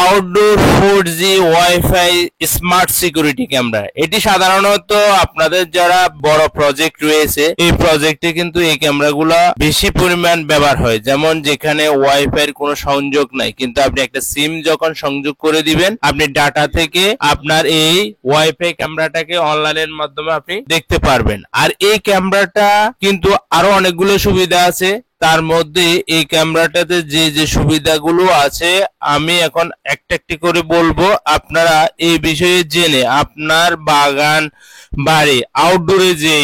Outdoor 4G wifi smart security camera. এটি সাধারণত আপনাদের যারা বড় প্রজেক্ট রয়েছে এই প্রজেক্টে কিন্তু এই ক্যামেরাগুলো বেশি পরিমাণ ব্যবহার হয়, যেমন যেখানে ওয়াইফাই এর কোনো সংযোগ নাই, কিন্তু আপনি একটা সিম যখন সংযোগ করে দিবেন আপনি ডাটা থেকে আপনার এই ওয়াইফাই ক্যামেরাটাকে অনলাইনের মাধ্যমে আপনি দেখতে পারবেন। আর এই ক্যামেরাটা কিন্তু আরো অনেকগুলো সুবিধা আছে, তার মধ্যে এই ক্যামেরাটাতে যে যে সুবিধাগুলো আছে আমি এখন একটা একটি করে বলবো, আপনারা এই বিষয়ে জেনে আপনার বাগান বাড়ি আউটডোরে যে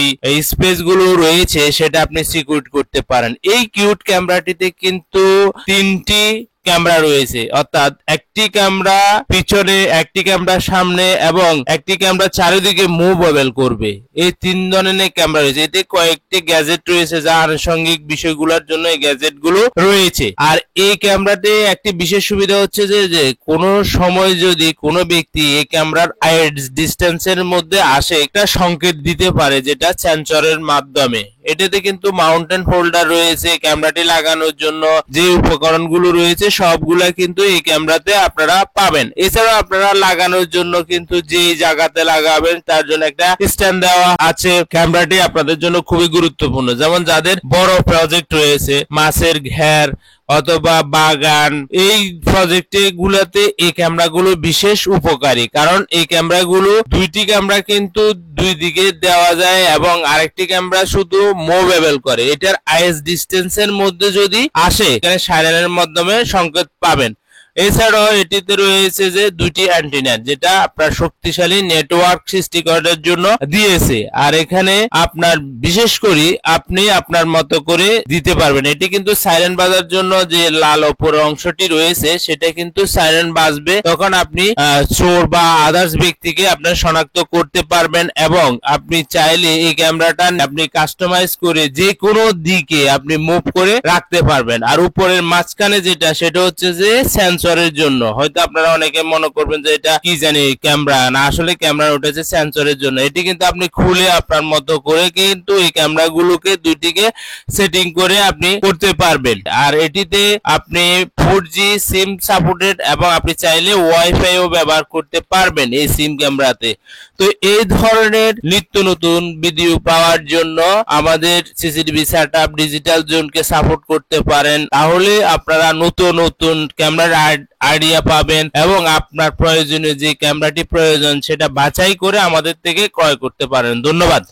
স্পেস গুলো রয়েছে সেটা আপনি সিকিউর করতে পারেন। এই কিউট ক্যামেরাটিতে কিন্তু তিনটি ক্যামেরা রয়েছে, অর্থাৎ একটি ক্যামেরা পিছনে, একটি ক্যামেরা সামনে এবং একটি ক্যামেরা চারিদিকে মুভেবল করবে। এই তিন ধরনের ক্যামেরা রয়েছে। এতে কয়েকটি গ্যাজেট রয়েছে যা আনুষঙ্গিক বিষয়গুলোর জন্য এই গ্যাজেট গুলো রয়েছে। আর এই ক্যামেরাতে একটি বিশেষ সুবিধা হচ্ছে যে কোনো সময় যদি কোনো ব্যক্তি এই ক্যামেরার ডিস্টেন্সের মধ্যে আসে একটা সংকেত দিতে পারে, যেটা সেন্সরের মাধ্যমে। এটাতে কিন্তু মাউন্টেন হোল্ডার রয়েছে, ক্যামেরাটি লাগানোর জন্য যে উপকরণগুলো রয়েছে সবগুলা কিন্তু এই ক্যামেরাতে আপনারা পাবেন। এছাড়াও আপনারা লাগানোর জন্য কিন্তু যে জায়গাতে লাগাবেন তার জন্য একটা স্ট্যান্ড দেওয়া আছে। ক্যামেরাটি আপনাদের জন্য খুবই গুরুত্বপূর্ণ, যেমন যাদের বড় প্রজেক্ট রয়েছে, মাছের ঘের অথবা বাগান, এই প্রজেক্টে গুলাতে এই ক্যামেরাগুলো বিশেষ উপকারী, কারণ এই ক্যামেরাগুলো দুইটি ক্যামেরা কিন্তু দুই দিকে দেওয়া যায় এবং আরেকটি ক্যামেরা শুধু মুভেবল করে। এটার আইএস ডিস্টেন্সের মধ্যে যদি আসে এখানে সাইরেনের মাধ্যমে সংকেত পাবেন। এছাড়াও এটিতে রয়েছে যে দুইটি অ্যান্টেনা, যেটা আপনার শক্তিশালী নেটওয়ার্ক সৃষ্টি করার জন্য দিয়েছে। আর এখানে আপনার বিশেষ করে আপনি আপনার মতো করে দিতে পারবেন। এটি কিন্তু সাইরেন বাজার জন্য যে লাল উপরের অংশটি রয়েছে সেটা কিন্তু সাইরেন বাজবে, তখন আপনি চোর বা আদার্স ব্যক্তিকে আপনার শনাক্ত করতে পারবেন এবং আপনি চাইলে এই ক্যামেরাটা আপনি কাস্টমাইজ করে যে কোনো দিকে আপনি মুভ করে রাখতে পারবেন। আর উপরের মাঝখানে যেটা সেটা হচ্ছে যে সেন্সরের জন্য। হয়তো আপনারা অনেকে মনে করবেন যে এটা কি জানি ক্যামেরা, না আসলে ক্যামেরা উঠেছে সেন্সরের জন্য। এটি কিন্তু আপনি খুলে আপনার মতো করে কিন্তু এই ক্যামেরা গুলোকে দুইটিকে সেটিং করে আপনি করতে পারবেন। আর এটিতে আপনি 4G সিম সাপোর্টেড এবং আপনি চাইলে ওয়াইফাই ও ব্যবহার করতে পারবেন এই সিম ক্যামেরাতে। তো এই ধরনের নিত্য নতুন ভিডিও পাওয়ার জন্য আমাদের সিসিটিভি সেটআপ ডিজিটাল জোনকে সাপোর্ট করতে পারেন, তাহলে আপনারা নতুন নতুন ক্যামেরার আইডিয়া পাবেন এবং আপনার প্রয়োজনীয় যে ক্যামেরাটি প্রয়োজন সেটা বাছাই করে আমাদের থেকে ক্রয় করতে পারেন। ধন্যবাদ।